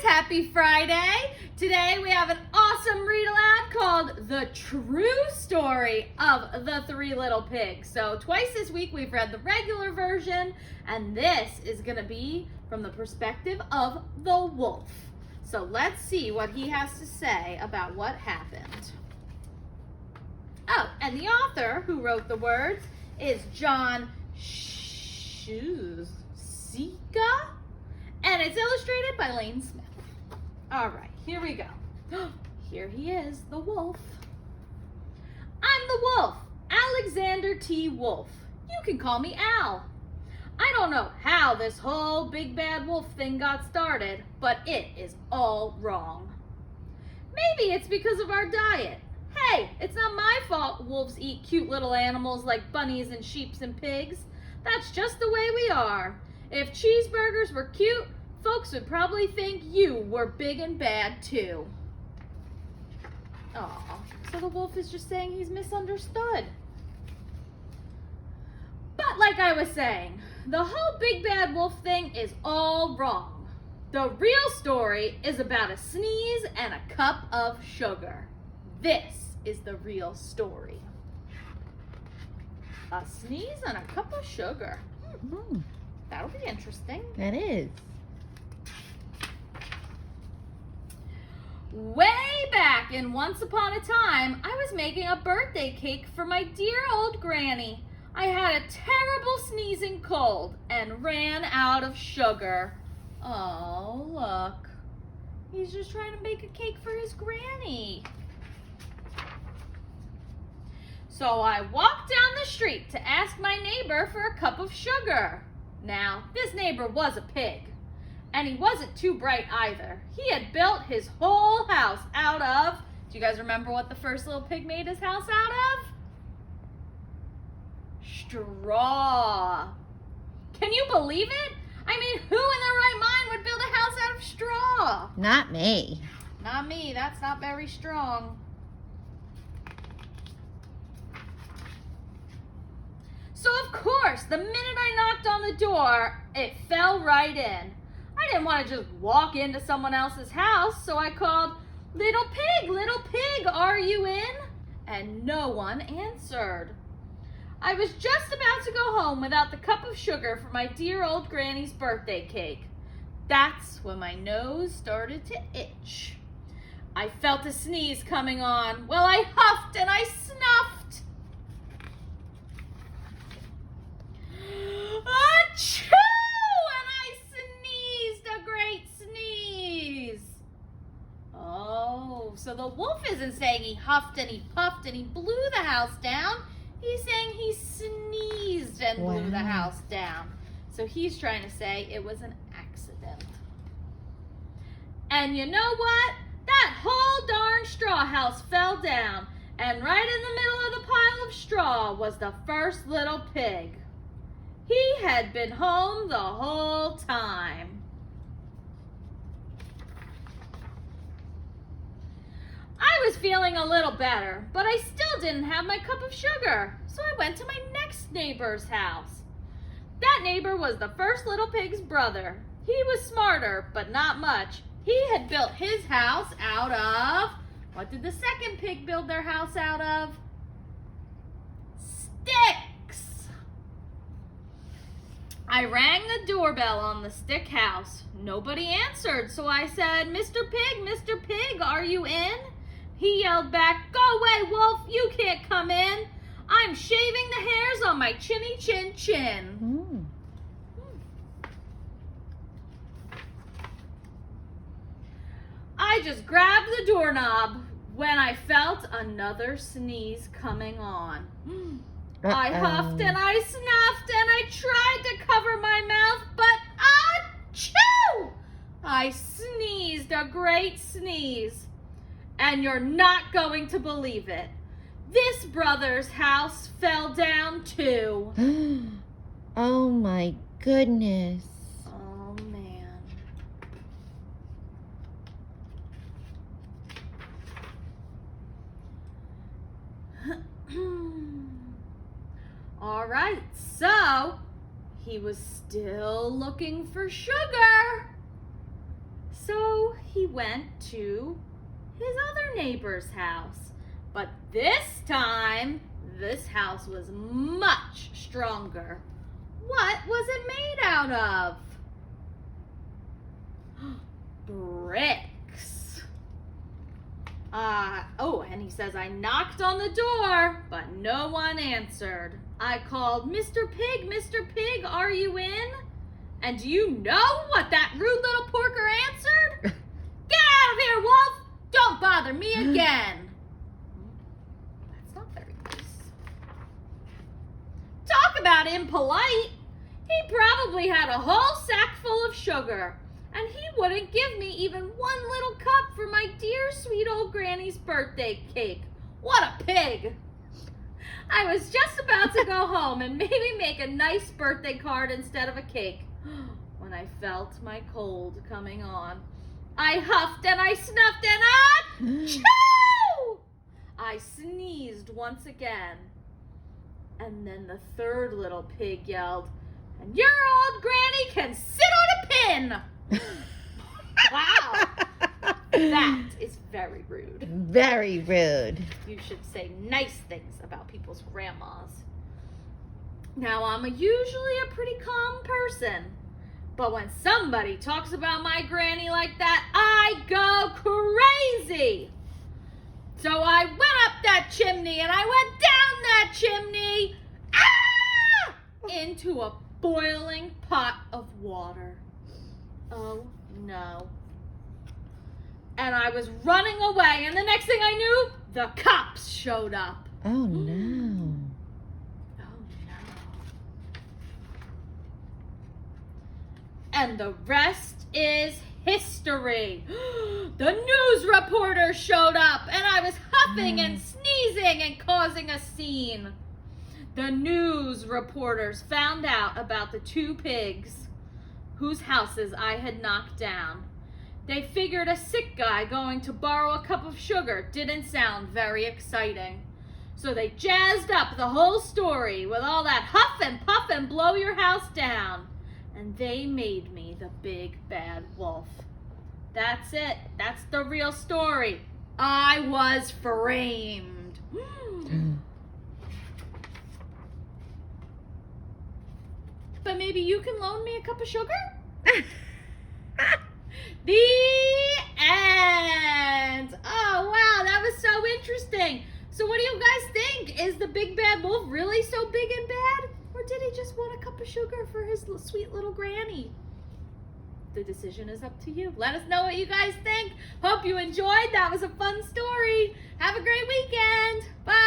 Happy Friday! Today we have an awesome read-aloud called The True Story of the Three Little Pigs. So twice this week we've read the regular version, and this is going to be from the perspective of the wolf. So let's see what he has to say about what happened. Oh, and the author who wrote the words is John Sciecka, and it's illustrated by Lane Smith. All right, here we go. Here he is, the wolf. I'm the wolf, Alexander T. Wolf. You can call me Al. I don't know how this whole big bad wolf thing got started, but it is all wrong. Maybe it's because of our diet. Hey, it's not my fault wolves eat cute little animals like bunnies and sheep and pigs. That's just the way we are. If cheeseburgers were cute, folks would probably think you were big and bad too. Aw, so the wolf is just saying he's misunderstood. But like I was saying, the whole big bad wolf thing is all wrong. The real story is about a sneeze and a cup of sugar. This is the real story. A sneeze and a cup of sugar. That'll be interesting. That is. Way back in Once Upon a Time, I was making a birthday cake for my dear old granny. I had a terrible sneezing cold and ran out of sugar. Oh, look. He's just trying to make a cake for his granny. So I walked down the street to ask my neighbor for a cup of sugar. Now, this neighbor was a pig, and he wasn't too bright either. He had built his whole house out of, do you guys remember what the first little pig made his house out of? Straw. Can you believe it? I mean, who in their right mind would build a house out of straw? Not me. Not me, that's not very strong. So of course, the minute I knocked on the door, it fell right in. I didn't want to just walk into someone else's house, so I called, little pig, are you in? And no one answered. I was just about to go home without the cup of sugar for my dear old granny's birthday cake. That's when my nose started to itch. I felt a sneeze coming on. Well, I huffed and I snuffed. Achoo! And I sneezed a great sneeze. Oh, so the wolf isn't saying he huffed and he puffed and he blew the house down. He's saying he sneezed and blew the house down. So he's trying to say it was an accident. And you know what? That whole darn straw house fell down. And right in the middle of the pile of straw was the first little pig. He had been home the whole time. I was feeling a little better, but I still didn't have my cup of sugar, so I went to my next neighbor's house. That neighbor was the first little pig's brother. He was smarter, but not much. He had built his house out of, what did the second pig build their house out of? Sticks. I rang the doorbell on the stick house. Nobody answered, so I said, Mr. Pig, are you in? He yelled back, go away, wolf, you can't come in. I'm shaving the hairs on my chinny chin chin. I just grabbed the doorknob when I felt another sneeze coming on. I huffed and I snuffed and I tried to cover my mouth, but achoo! I sneezed a great sneeze. And you're not going to believe it. This brother's house fell down too. Oh my goodness. Oh man. All right, so he was still looking for sugar. So went to his other neighbor's house. But this time, this house was much stronger. What was it made out of? Bricks. And he says, I knocked on the door, but no one answered. I called, Mr. Pig, are you in? And do you know what that rude little porker answered? Get out of here, Wolf! Don't bother me again. That's not very nice. Talk about impolite. He probably had a whole sack full of sugar, and he wouldn't give me even one little cup for my dear sweet old granny's birthday cake. What a pig! I was just about to go home and maybe make a nice birthday card instead of a cake when I felt my cold coming on. I huffed and I snuffed and achoo! I sneezed once again. And then the third little pig yelled, and your old granny can sit on a pin! Wow! That is very rude. Very rude. You should say nice things about people's grandmas. Now, I'm usually a pretty calm person, but when somebody talks about my granny like that, I go crazy. So I went up that chimney and I went down that chimney into a boiling pot of water. Oh no. And I was running away, and the next thing I knew, the cops showed up. Oh no. Oh no. And the rest is history. The news reporter showed up, and I was huffing and sneezing and causing a scene. The news reporters found out about the two pigs whose houses I had knocked down. They figured a sick guy going to borrow a cup of sugar didn't sound very exciting. So they jazzed up the whole story with all that huff and puff and blow your house down. And they made me the big bad wolf. That's it. That's the real story. I was framed. But maybe you can loan me a cup of sugar? The end. Oh, wow, that was so interesting. So what do you guys think? Is the big bad wolf really so big and bad? Or did he just want a cup of sugar for his sweet little granny? The decision is up to you. Let us know what you guys think. Hope you enjoyed. That was a fun story. Have a great weekend. Bye.